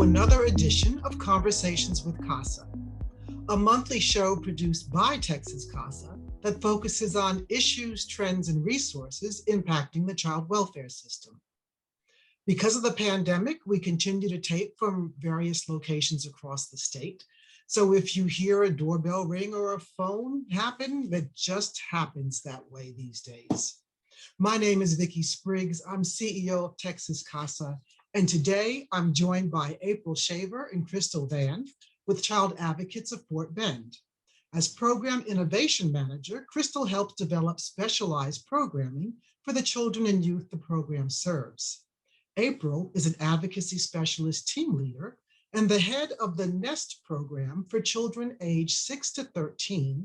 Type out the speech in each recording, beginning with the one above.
to another edition of Conversations with CASA, a monthly show produced by Texas CASA that focuses on issues, trends, and resources impacting the child welfare system. Because of the pandemic, we continue to tape from various locations across the state. So if you hear a doorbell ring or a phone happen, that just happens that way these days. My name is Vicki Spriggs. I'm CEO of Texas CASA. And today I'm joined by April Shaver and Krystal Vann with Child Advocates of Fort Bend. As Program Innovation Manager, Krystal helps develop specialized programming for the children and youth the program serves. April is an Advocacy Specialist Team Leader and the head of the N.E.S.T program for children aged 6 to 13,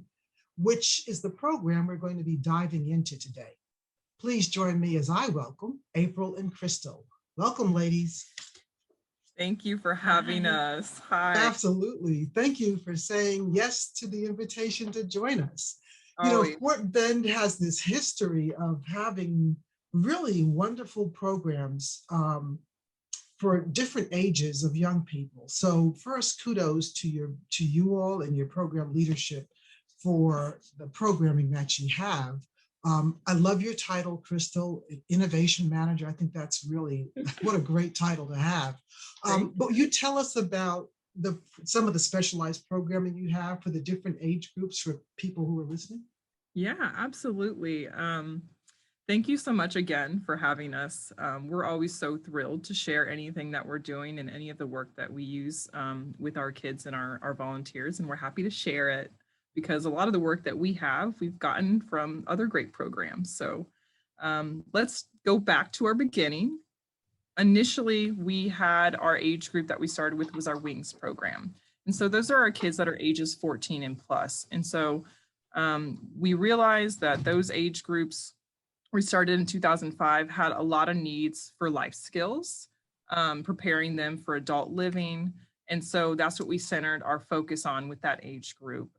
which is the program we're going to be diving into today. Please join me as I welcome April and Krystal. Welcome, ladies. Thank you for having us. Hi. Absolutely. Thank you for saying yes to the invitation to join us. Always. Fort Bend has this history of having really wonderful programs for different ages of young people. So first, kudos to you all and your program leadership for the programming that you have. I love your title, Krystal, Innovation Manager. I think that's really, what a great title to have. But you tell us about some of the specialized programming you have for the different age groups for people who are listening. Yeah, absolutely. Thank you so much again for having us. We're always so thrilled to share anything that we're doing and any of the work that we use with our kids and our volunteers, and we're happy to share it, because a lot of the work that we've gotten from other great programs. So let's go back to our beginning. Initially, we had our age group that we started with was our WINGS program. And so those are our kids that are ages 14 and plus. And so we realized that those age groups we started in 2005 had a lot of needs for life skills, preparing them for adult living. And so that's what we centered our focus on with that age group.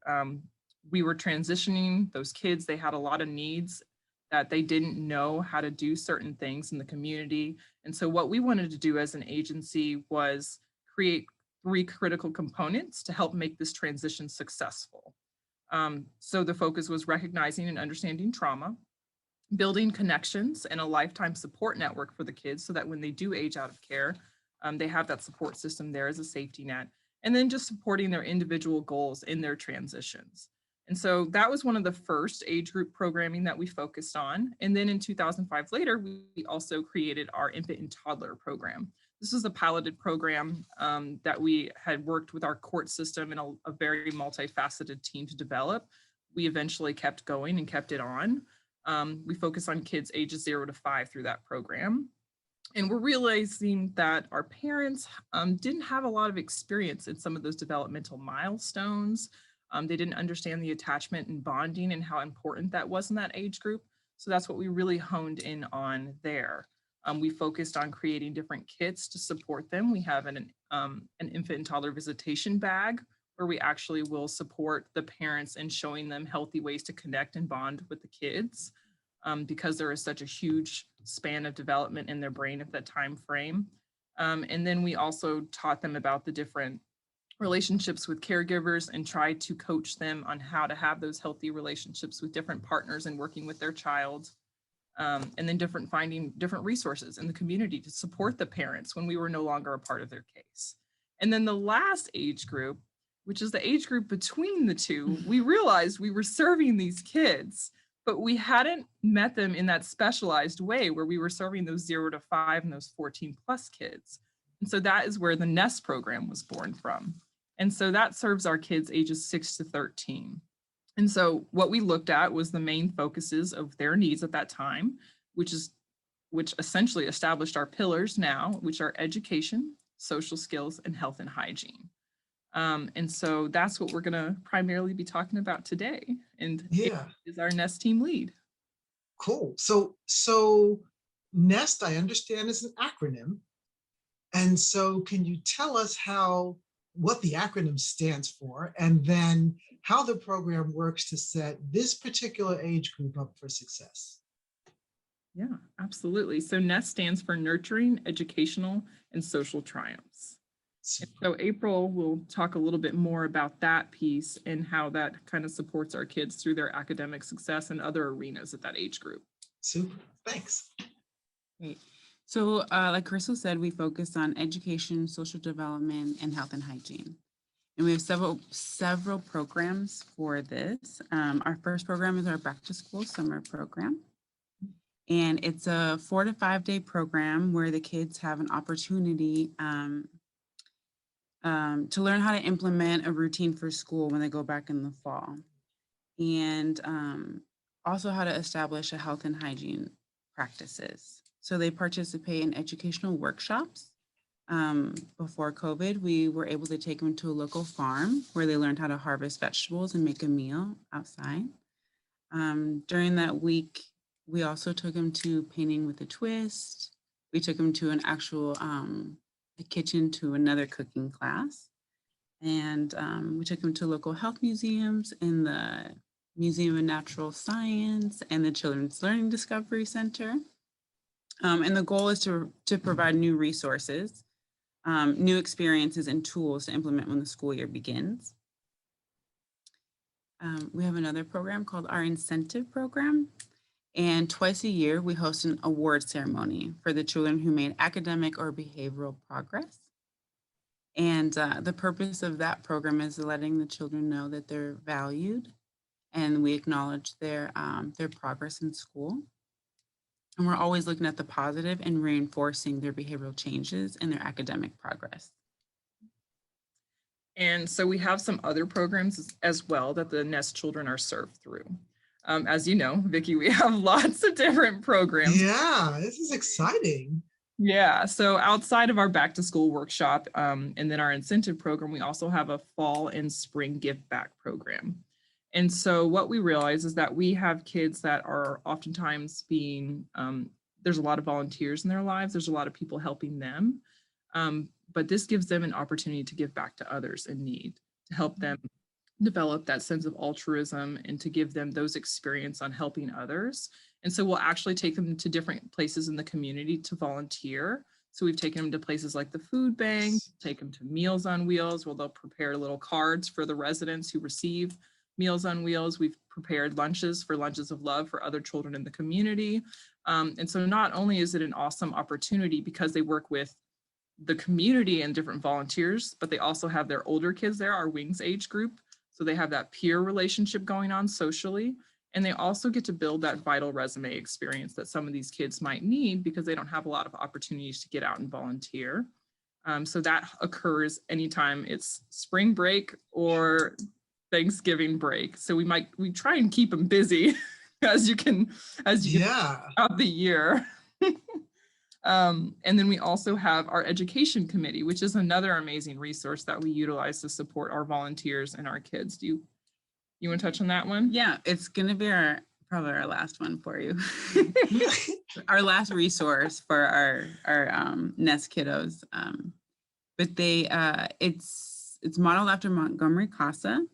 We were transitioning those kids. They had a lot of needs that they didn't know how to do certain things in the community. And so what we wanted to do as an agency was create 3 critical components to help make this transition successful. So the focus was recognizing and understanding trauma, building connections and a lifetime support network for the kids so that when they do age out of care, they have that support system there as a safety net, and then just supporting their individual goals in their transitions. And so that was one of the first age group programming that we focused on. And then in 2005 later, we also created our infant and toddler program. This is a piloted program that we had worked with our court system and a very multifaceted team to develop. We eventually kept going and kept it on. We focus on kids ages 0 to 5 through that program. And we're realizing that our parents didn't have a lot of experience in some of those developmental milestones. They didn't understand the attachment and bonding and how important that was in that age group. So that's what we really honed in on there. We focused on creating different kits to support them. We have an infant and toddler visitation bag where we actually will support the parents in showing them healthy ways to connect and bond with the kids. Because there is such a huge span of development in their brain at that time frame. And then we also taught them about the different relationships with caregivers and tried to coach them on how to have those healthy relationships with different partners and working with their child. And then finding different resources in the community to support the parents when we were no longer a part of their case. And then the last age group, which is the age group between the two, we realized we were serving these kids, but we hadn't met them in that specialized way where we were serving those 0 to 5 and those 14 plus kids. And so that is where the N.E.S.T program was born from. And so that serves our kids ages 6 to 13. And so what we looked at was the main focuses of their needs at that time, which essentially established our pillars now, which are education, social skills, and health and hygiene. And so that's what we're going to primarily be talking about today. And is our N.E.S.T team lead. Cool. So N.E.S.T, I understand, is an acronym. And so can you tell us what the acronym stands for, and then how the program works to set this particular age group up for success? Yeah, absolutely. So N.E.S.T stands for Nurturing Educational and Social Triumphs. And so April will talk a little bit more about that piece and how that kind of supports our kids through their academic success and other arenas at that age group. Super, thanks. Great. So like Krystal said, we focus on education, social development, and health and hygiene. And we have several programs for this. Our first program is our Back to School Summer Program. And it's a 4 to 5 day program where the kids have an opportunity to learn how to implement a routine for school when they go back in the fall. And also how to establish a health and hygiene practices. So they participate in educational workshops. Before COVID, we were able to take them to a local farm where they learned how to harvest vegetables and make a meal outside. During that week, we also took them to Painting with a Twist. We took them to an actual a kitchen to another cooking class. And we took them to local health museums in the Museum of Natural Science and the Children's Learning Discovery Center. And the goal is to provide new resources, new experiences and tools to implement when the school year begins. We have another program called our incentive program. And twice a year, we host an award ceremony for the children who made academic or behavioral progress. And the purpose of that program is letting the children know that they're valued and we acknowledge their progress in school. And we're always looking at the positive and reinforcing their behavioral changes and their academic progress. And so we have some other programs as well that the N.E.S.T children are served through. As you know, Vicki, we have lots of different programs. Yeah, this is exciting. Yeah, so outside of our back to school workshop and then our incentive program, we also have a fall and spring give back program. And so what we realize is that we have kids that are oftentimes being, there's a lot of volunteers in their lives, there's a lot of people helping them, but this gives them an opportunity to give back to others in need, to help them develop that sense of altruism and to give them those experience on helping others. And so we'll actually take them to different places in the community to volunteer. So we've taken them to places like the food bank, take them to Meals on Wheels, where they'll prepare little cards for the residents who receive Meals on Wheels. We've prepared lunches for Lunches of Love for other children in the community. And so not only is it an awesome opportunity because they work with the community and different volunteers, but they also have their older kids there, our Wings age group. So they have that peer relationship going on socially, and they also get to build that vital resume experience that some of these kids might need because they don't have a lot of opportunities to get out and volunteer. So that occurs anytime it's spring break or Thanksgiving break. So we try and keep them busy as you can throughout the year. And then we also have our education committee, which is another amazing resource that we utilize to support our volunteers and our kids. Do you want to touch on that one? Yeah, it's going to be probably our last one for you. Our last resource for our N.E.S.T kiddos. But it's modeled after Montgomery CASA,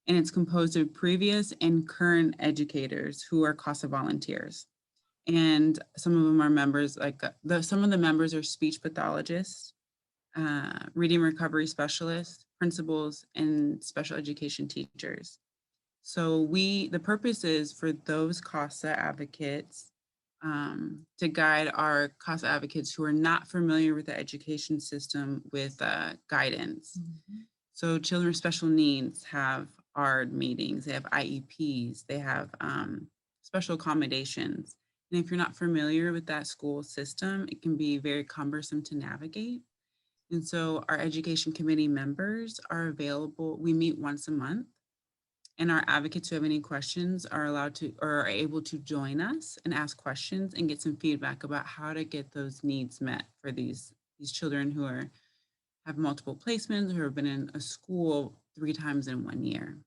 and it's composed of previous and current educators who are CASA volunteers. And some of them are members, some of the members are speech pathologists, reading recovery specialists, principals, and special education teachers. So the purpose is for those CASA advocates to guide our CASA advocates who are not familiar with the education system with guidance. Mm-hmm. So children with special needs have ARD meetings, they have IEPs, they have special accommodations. And if you're not familiar with that school system, it can be very cumbersome to navigate. And so our education committee members are available. We meet once a month, and our advocates who have any questions are allowed to or are able to join us and ask questions and get some feedback about how to get those needs met for these children who have multiple placements, who have been in a school 3 times in 1 year.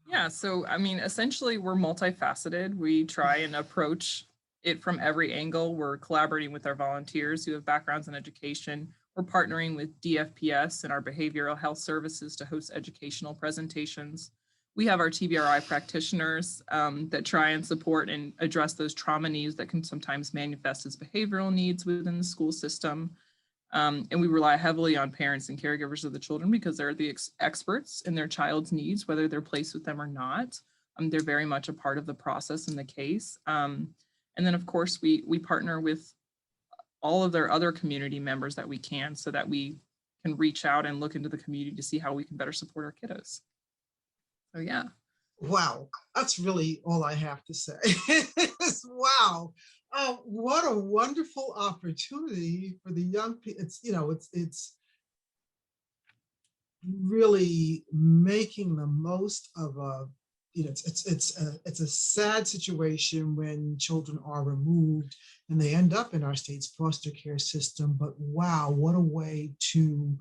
Yeah, so I mean, essentially we're multifaceted. We try and approach it from every angle. We're collaborating with our volunteers who have backgrounds in education. We're partnering with DFPS and our behavioral health services to host educational presentations. We have our TBRI practitioners that try and support and address those trauma needs that can sometimes manifest as behavioral needs within the school system. And we rely heavily on parents and caregivers of the children because they're the experts in their child's needs, whether they're placed with them or not. They're very much a part of the process in the case. And then of course, we partner with all of their other community members that we can so that we can reach out and look into the community to see how we can better support our kiddos. So yeah. Wow, that's really all I have to say. Wow. What a wonderful opportunity for the young people. It's really making the most of it's a sad situation when children are removed and they end up in our state's foster care system. But wow, what a way to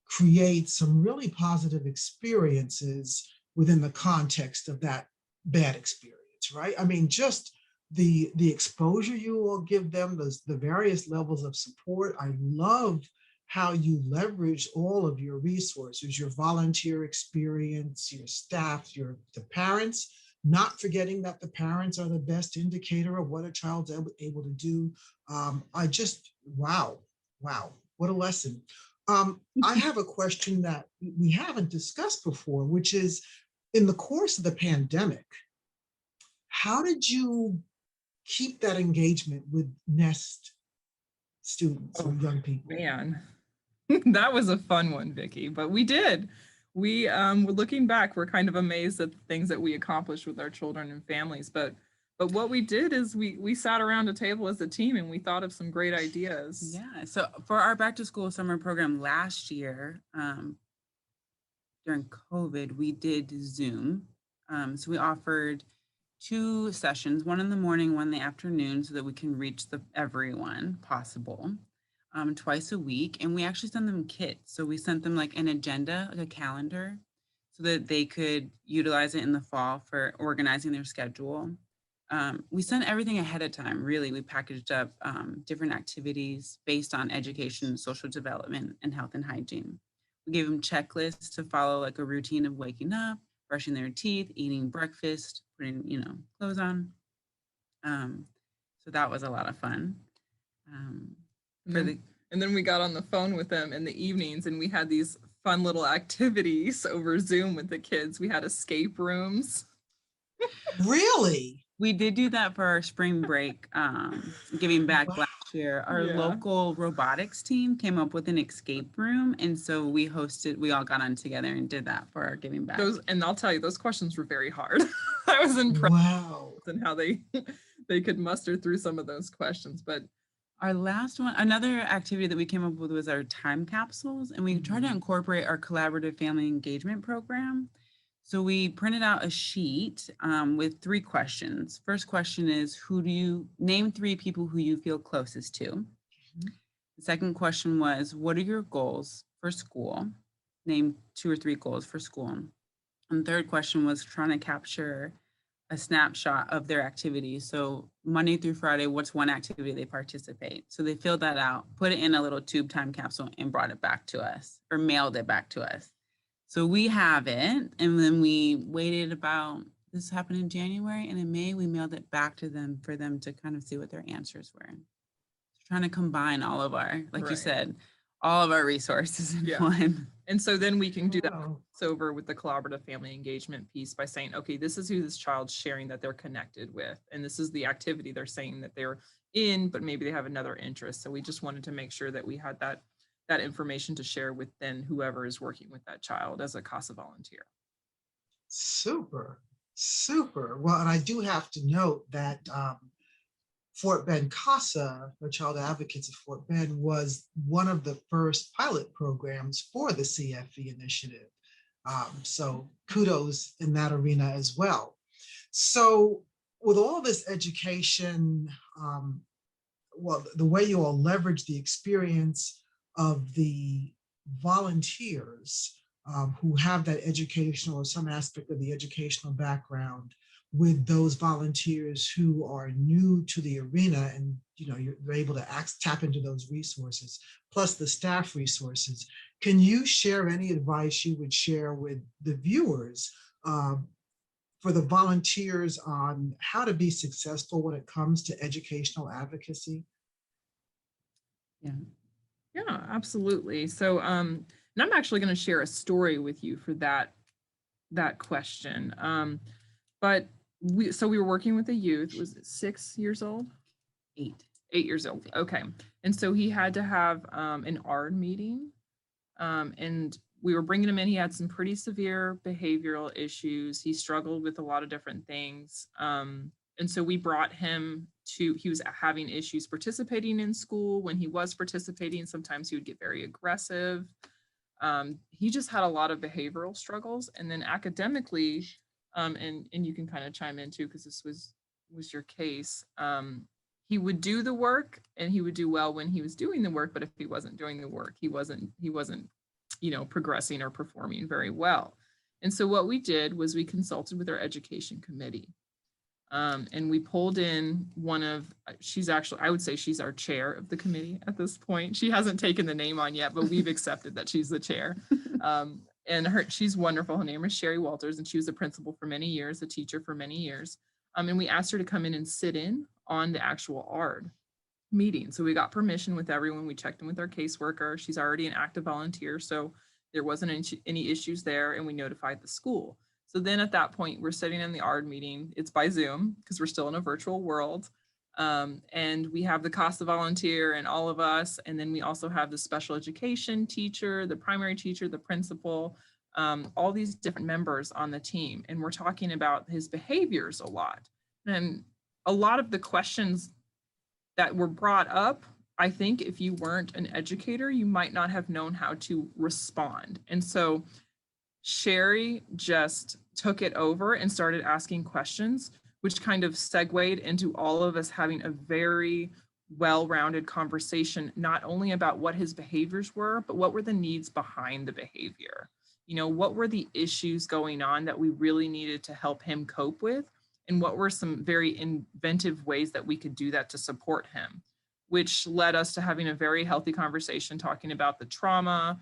create some really positive experiences within the context of that bad experience, right? I mean, just the exposure you will give them, the various levels of support. I love how you leverage all of your resources, your volunteer experience, your staff, the parents, not forgetting that the parents are the best indicator of what a child's able to do. Wow, what a lesson. I have a question that we haven't discussed before, which is, in the course of the pandemic, how did you keep that engagement with N.E.S.T students or young people? Man, that was a fun one, Vicki, but we did. We're looking back, we're kind of amazed at the things that we accomplished with our children and families. But what we did is we sat around a table as a team and we thought of some great ideas. Yeah. So for our back to school summer program last year, during COVID, we did Zoom. So we offered 2 sessions, one in the morning, one in the afternoon, so that we can reach everyone possible, twice a week. And we actually sent them kits. So we sent them like an agenda, like a calendar, so that they could utilize it in the fall for organizing their schedule. We sent everything ahead of time, really. We packaged up different activities based on education, social development, and health and hygiene. We gave them checklists to follow, like a routine of waking up, brushing their teeth, eating breakfast, putting, clothes on. So that was a lot of fun. And then we got on the phone with them in the evenings and we had these fun little activities over Zoom with the kids. We had escape rooms. Really? We did do that for our spring break, giving back last year. Our local robotics team came up with an escape room. And so we all got on together and did that for our giving back. And I'll tell you, those questions were very hard. I was impressed. Wow. And how they could muster through some of those questions. But our last one, another activity that we came up with was our time capsules. And we tried to incorporate our collaborative family engagement program. So we printed out a sheet with 3 questions. First question is, name 3 people who you feel closest to? Mm-hmm. The second question was, what are your goals for school? Name 2 or 3 goals for school. And the third question was trying to capture a snapshot of their activities. So Monday through Friday, what's one activity they participate? So they filled that out, put it in a little tube time capsule and brought it back to us, or mailed it back to us. So we have it, and then we waited this happened in January, and in May, we mailed it back to them for them to kind of see what their answers were. Trying to combine all of our, like you said, all of our resources in one. And so then we can do that over with the collaborative family engagement piece by saying, okay, this is who this child's sharing that they're connected with, and this is the activity they're saying that they're in, but maybe they have another interest. So we just wanted to make sure that we had that information to share with then whoever is working with that child as a CASA volunteer. Super. Well, and I do have to note that Fort Bend CASA, the Child Advocates of Fort Bend, was one of the first pilot programs for the CFE initiative. So kudos in that arena as well. So with all this education, the way you all leverage the experience of the volunteers who have that educational or some aspect of the educational background with those volunteers who are new to the arena, and you're able to tap into those resources, plus the staff resources. Can you share any advice you would share with the viewers for the volunteers on how to be successful when it comes to educational advocacy? Yeah. Yeah, absolutely. So, and I'm actually going to share a story with you for that question. But we were working with a youth. Was it 6 years old? 8. 8 years old. Okay. And so he had to have an ARD meeting. And we were bringing him in. He had some pretty severe behavioral issues. He struggled with a lot of different things. And so we brought him to, he was having issues participating in school. When he was participating, sometimes he would get very aggressive. He just had a lot of behavioral struggles. And then academically, and you can kind of chime in too, because this was your case. He would do the work and he would do well when he was doing the work, but if he wasn't doing the work, he wasn't, progressing or performing very well. And so what we did was we consulted with our education committee. And we pulled in she's actually, I would say she's our chair of the committee at this point. She hasn't taken the name on yet, but we've accepted that she's the chair. And she's wonderful. Her name is Sherry Walters, and she was a principal for many years, a teacher for many years. And we asked her to come in and sit in on the actual ARD meeting. So we got permission with everyone. We checked in with our caseworker. She's already an active volunteer, so there wasn't any issues there, and we notified the school. So then at that point, we're sitting in the ARD meeting. It's by Zoom because we're still in a virtual world. And we have the CASA volunteer and all of us. And then we also have the special education teacher, the primary teacher, the principal, all these different members on the team. And we're talking about his behaviors a lot. And a lot of the questions that were brought up, I think if you weren't an educator, you might not have known how to respond. And so Sherry just took it over and started asking questions, which kind of segued into all of us having a very well-rounded conversation, not only about what his behaviors were, but what were the needs behind the behavior. What were the issues going on that we really needed to help him cope with? And what were some very inventive ways that we could do that to support him, which led us to having a very healthy conversation, talking about the trauma,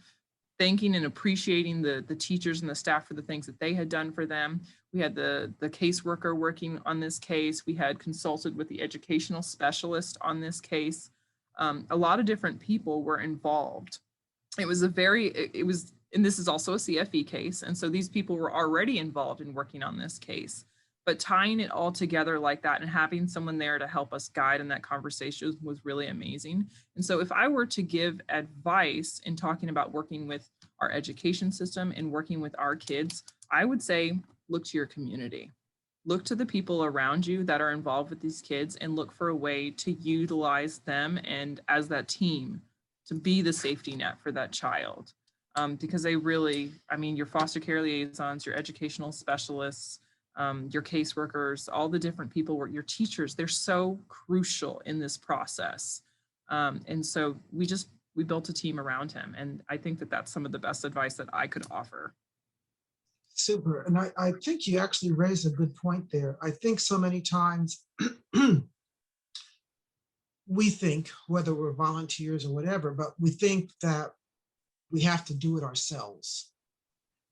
thanking and appreciating the teachers and the staff for the things that they had done for them. We had the caseworker working on this case. We had consulted with the educational specialist on this case. A lot of different people were involved. And this is also a CFE case. And so these people were already involved in working on this case. But tying it all together like that and having someone there to help us guide in that conversation was really amazing. And so if I were to give advice in talking about working with our education system and working with our kids, I would say, look to your community. Look to the people around you that are involved with these kids and look for a way to utilize them and as that team to be the safety net for that child. Because they really, your foster care liaisons, your educational specialists, your caseworkers, all the different people, your teachers, they're so crucial in this process. And so we built a team around him. And I think that that's some of the best advice that I could offer. Super. And I think you actually raised a good point there. I think so many times we think, whether we're volunteers or whatever, but we think that we have to do it ourselves.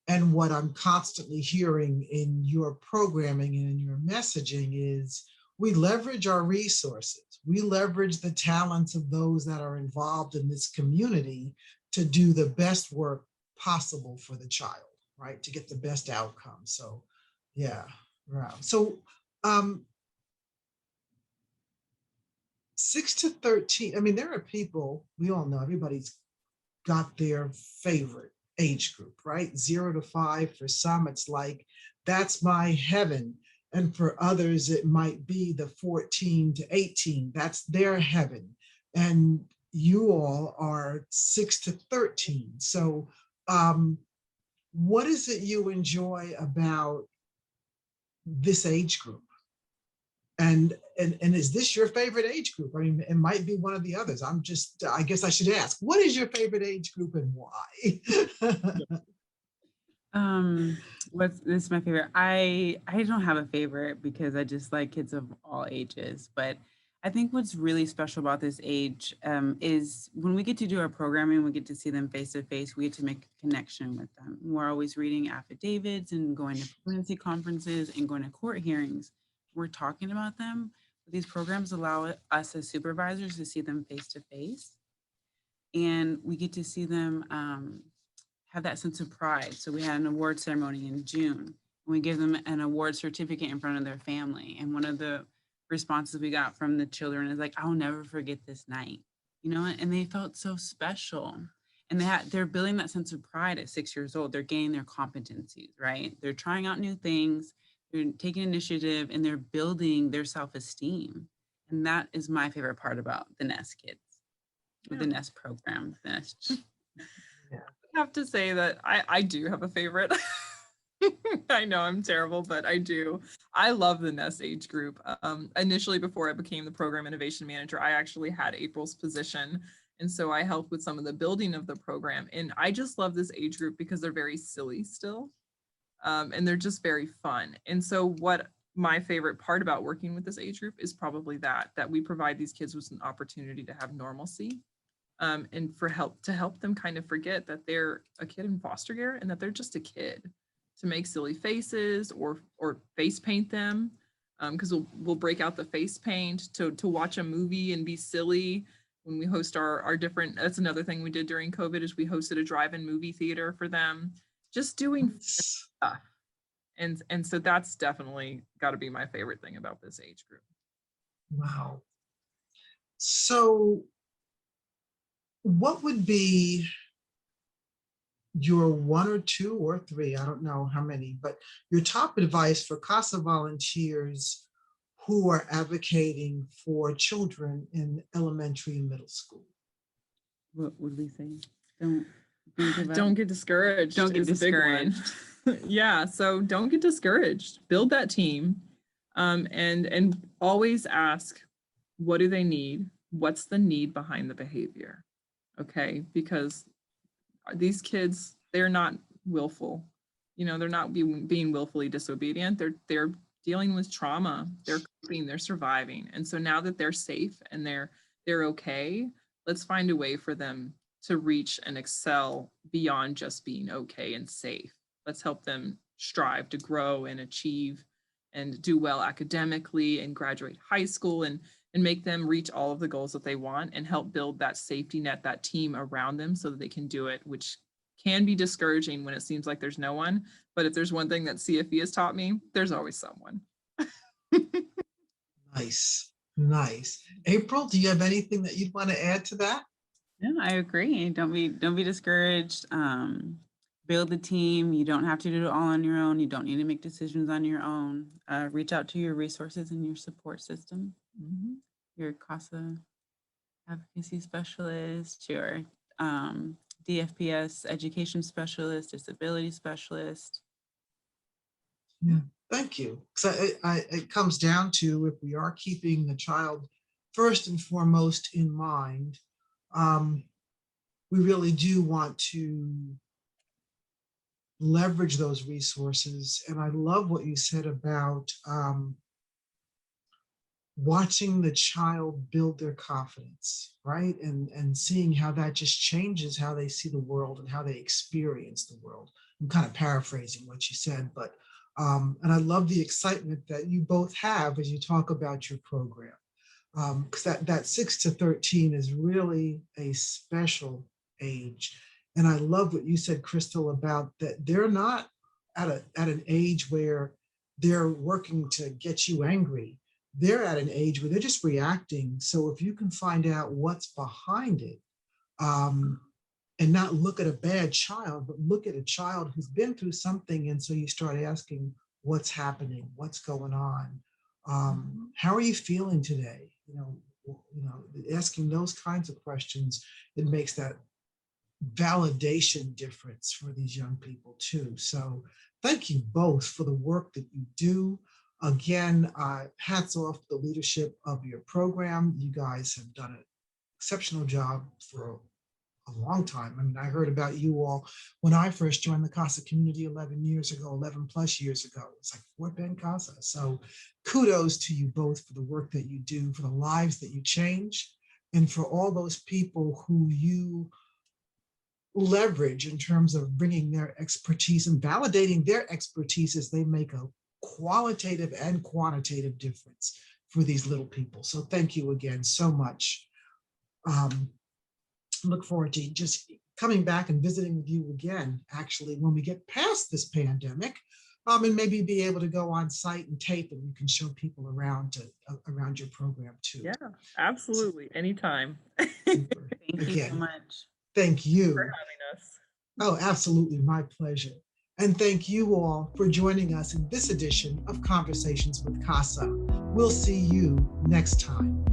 And what I'm constantly hearing in your programming and in your messaging is we leverage our resources. We leverage the talents of those that are involved in this community to do the best work possible for the child, right? To get the best outcome. So, yeah, right. So, 6 to 13, there are people, we all know, everybody's got their favorite age group, right? 0 to 5. For some, it's like, that's my heaven. And for others, it might be the 14 to 18. That's their heaven. And you all are 6 to 13. So what is it you enjoy about this age group? And is this your favorite age group? It might be one of the others. I guess I should ask, what is your favorite age group and why? This is my favorite? I don't have a favorite because I just like kids of all ages. But I think what's really special about this age is when we get to do our programming, we get to see them face to face. We get to make a connection with them. We're always reading affidavits and going to pregnancy conferences and going to court hearings. We're talking about them. These programs allow us as supervisors to see them face to face. and we get to see them have that sense of pride. So we had an award ceremony in June, and we give them an award certificate in front of their family. And one of the responses we got from the children is like, "I'll never forget this night," and they felt so special. And they're building that sense of pride at 6 years old. They're gaining their competencies, right? They're trying out new things, they're taking initiative, and they're building their self-esteem. And that is my favorite part about the N.E.S.T kids, with the N.E.S.T program. The N.E.S.T. I have to say that I do have a favorite. I know I'm terrible, but I do. I love the N.E.S.T age group. Initially, before I became the program innovation manager, I actually had April's position. And so I helped with some of the building of the program. And I just love this age group because they're very silly still. And they're just very fun. And so what my favorite part about working with this age group is probably that we provide these kids with an opportunity to have normalcy, and to help them kind of forget that they're a kid in foster care and that they're just a kid, to make silly faces or face paint them, because we'll break out the face paint to watch a movie and be silly. When we host our different, that's another thing we did during COVID, is we hosted a drive-in movie theater for them, just doing stuff. And so that's definitely got to be my favorite thing about this age group. Wow. So what would be your one or two or three, I don't know how many, but your top advice for CASA volunteers who are advocating for children in elementary and middle school? What would we say? Don't get discouraged. Don't get discouraged. Yeah, so don't get discouraged. Build that team, and always ask, what do they need? What's the need behind the behavior? Okay, because these kids, they're not willful. They're not being willfully disobedient. They're dealing with trauma. They're coping, they're surviving. And so now that they're safe and they're okay, let's find a way for them to reach and excel beyond just being okay and safe. Let's help them strive to grow and achieve and do well academically and graduate high school and make them reach all of the goals that they want, and help build that safety net, that team around them so that they can do it, which can be discouraging when it seems like there's no one. But if there's one thing that CFE has taught me, there's always someone. Nice. April, do you have anything that you'd want to add to that? No, I agree. Don't be discouraged. Build the team. You don't have to do it all on your own. You don't need to make decisions on your own. Reach out to your resources and your support system. Mm-hmm. Your CASA Advocacy Specialist, your DFPS Education Specialist, Disability Specialist. Yeah, thank you. So it comes down to, if we are keeping the child first and foremost in mind, we really do want to leverage those resources. And I love what you said about watching the child build their confidence, right? And seeing how that just changes how they see the world and how they experience the world. I'm kind of paraphrasing what you said, but and I love the excitement that you both have as you talk about your program. Because that 6 to 13 is really a special age. And I love what you said, Krystal, about that they're not at an age where they're working to get you angry. They're at an age where they're just reacting. So if you can find out what's behind it, and not look at a bad child, but look at a child who's been through something. And so you start asking, what's happening? What's going on? How are you feeling today? Asking those kinds of questions, it makes that validation difference for these young people too. So thank you both for the work that you do. Again, hats off to the leadership of your program. You guys have done an exceptional job for a long time. I mean, I heard about you all when I first joined the CASA community 11 plus years ago. It's like Fort Bend CASA. So kudos to you both for the work that you do, for the lives that you change, and for all those people who you leverage in terms of bringing their expertise and validating their expertise as they make a qualitative and quantitative difference for these little people. So thank you again so much. look forward to just coming back and visiting with you again, actually, when we get past this pandemic, and maybe be able to go on site and tape, and you can show people around around your program too. Yeah, absolutely. Anytime. Thank you Again, so much. Thank you for having us. Oh, absolutely, my pleasure. And thank you all for joining us in this edition of Conversations with CASA. We'll see you next time.